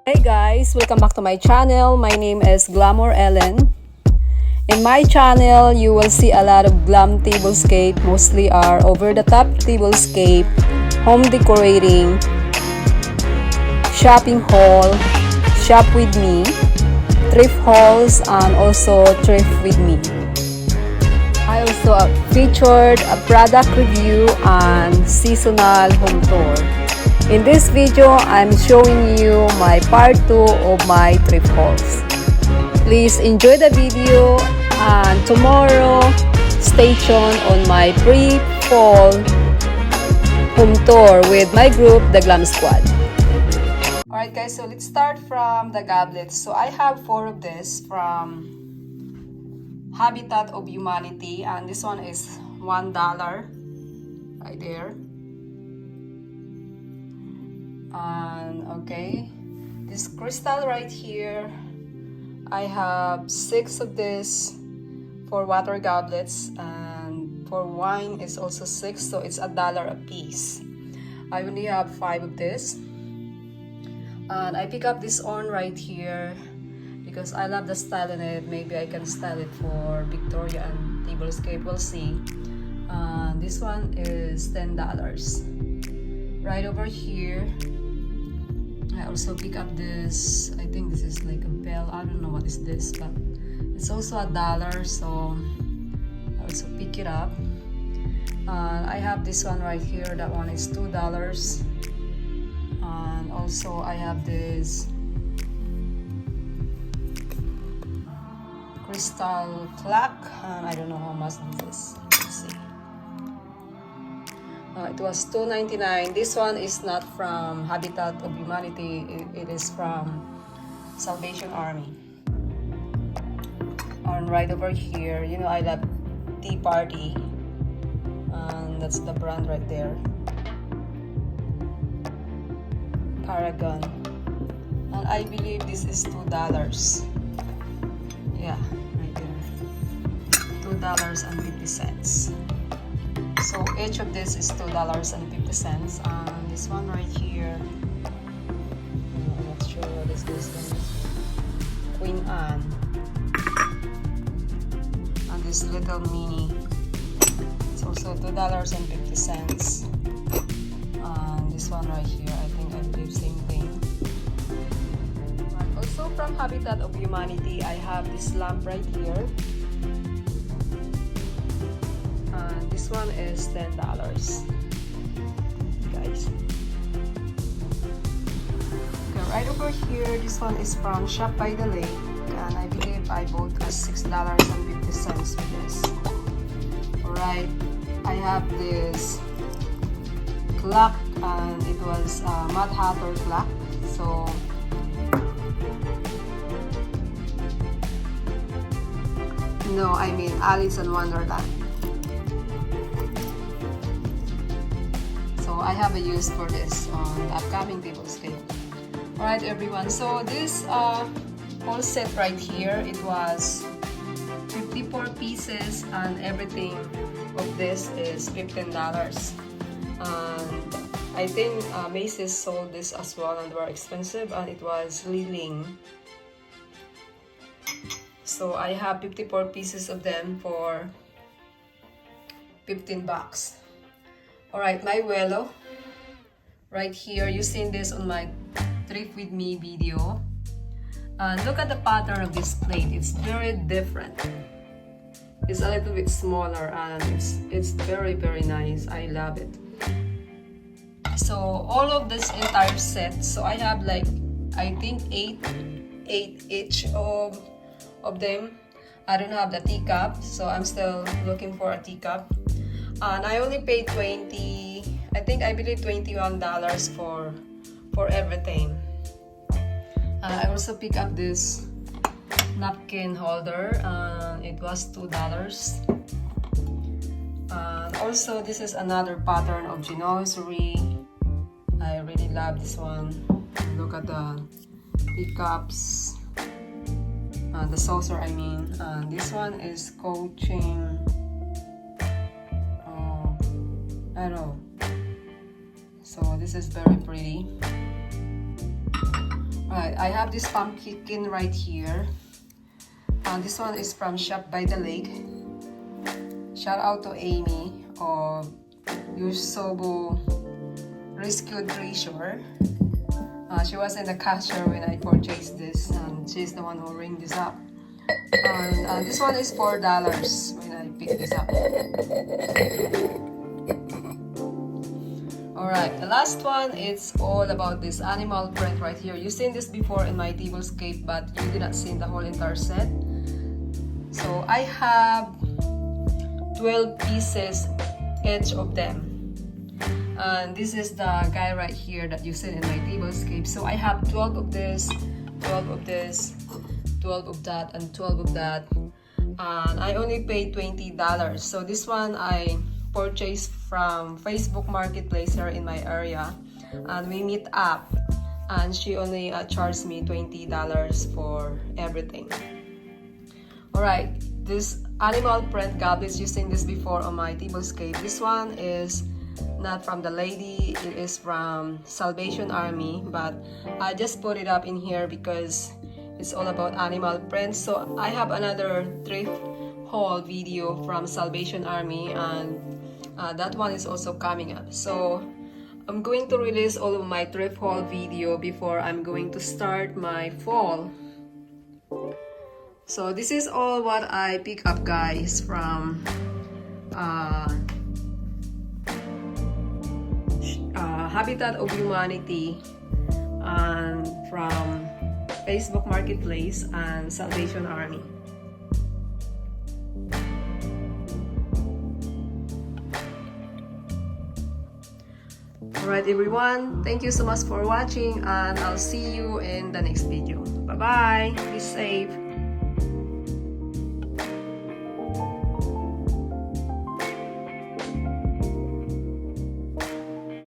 Hey guys, welcome back to my channel. My name is Glamourellen. In my channel, you will see a lot of glam tablescape, mostly are over-the-top tablescape, home decorating, shopping haul, shop with me, thrift hauls, and also thrift with me. I also featured a product review and seasonal home tour. In this video, I'm showing you my part 2 of my thrift hauls. Please enjoy the video, and tomorrow stay tuned on my pre-fall home tour with my group, the Glam Squad. Alright guys, so let's start from the goblets. So I have 4 of this from Habitat of Humanity, and this one is $1 right there. And okay, this crystal right here, I have 6 of this for water goblets, and for wine is also 6, so it's $1 a piece. I only have 5 of this, and I pick up this on right here because I love the style in it. Maybe I can style it for Victoria and Tablescape, we'll see. This one is $10. Right over here, I also pick up this. I think this is like a bell. I don't know what is this, but it's also $1, so I also pick it up. I have this one right here. That one is $2. And also I have this crystal clock, and I don't know how much this is. Let's see. It was $2.99. This one is not from Habitat of Humanity. It is from Salvation Army. And right over here, you know I love Tea Party, and that's the brand right there, Paragon. And I believe this is $2. Yeah, right there, $2.50. So each of this is $2.50, and this one right here, I'm not sure what is this one, Queen Anne, and this little mini, it's also $2.50, and this one right here, I believe same thing. And also from Habitat of Humanity, I have this lamp right here. This one is $10, guys. Okay, right over here, this one is from Shop by the Lake, and I believe I bought $6.50 with this. Alright, I have this clock, and it was a Mad Hatter clock. So no, I mean Alice in Wonderland. I have a use for this on the upcoming tablescape. Alright everyone, so this whole set right here, it was 54 pieces, and everything of this is $15. And I think Macy's sold this as well, and they were expensive, and it was Li-Ling. So I have 54 pieces of them for $15. Alright, my WILLOW right here, you've seen this on my Thrift with Me video. And look at the pattern of this plate, it's very different. It's a little bit smaller, and it's very nice. I love it. So all of this entire set, so I have like, I think 8 each of them. I don't have the teacup, so I'm still looking for a teacup. And I only paid I believe $21 for everything. I also picked up this napkin holder, and it was $2. Also, this is another pattern of chinoiserie. I really love this one. Look at the teacups, the saucer I mean. This one is coaching. I don't know. So this is very pretty. Right, I have this pumpkin right here. This one is from Shop by the Lake. Shout out to Amy of Yusobu Rescued Treasure. She was in the cashier when I purchased this, and she's the one who ringed this up. And this one is $4 when I picked this up. Alright, the last one, it's all about this animal print right here. You've seen this before in my Tablescape, but you did not see the whole entire set. So I have 12 pieces each of them. And this is the guy right here that you see in my Tablescape. So I have 12 of this, 12 of this, 12 of that, and 12 of that. And I only paid $20. So this one I purchased from Facebook Marketplace here in my area. And we meet up. And she only charged me $20 for everything. Alright, this animal print goblets, you've seen this before on my Tablescape. This one is not from the lady, it is from Salvation Army, but I just put it up in here because it's all about animal print. So I have another thrift haul video from Salvation Army, and that one is also coming up. So I'm going to release all of my thrift haul video before I'm going to start my fall. So this is all what I pick up, guys, from Habitat of Humanity, and from Facebook Marketplace and Salvation Army. Alright everyone, thank you so much for watching, and I'll see you in the next video. Bye bye, be safe.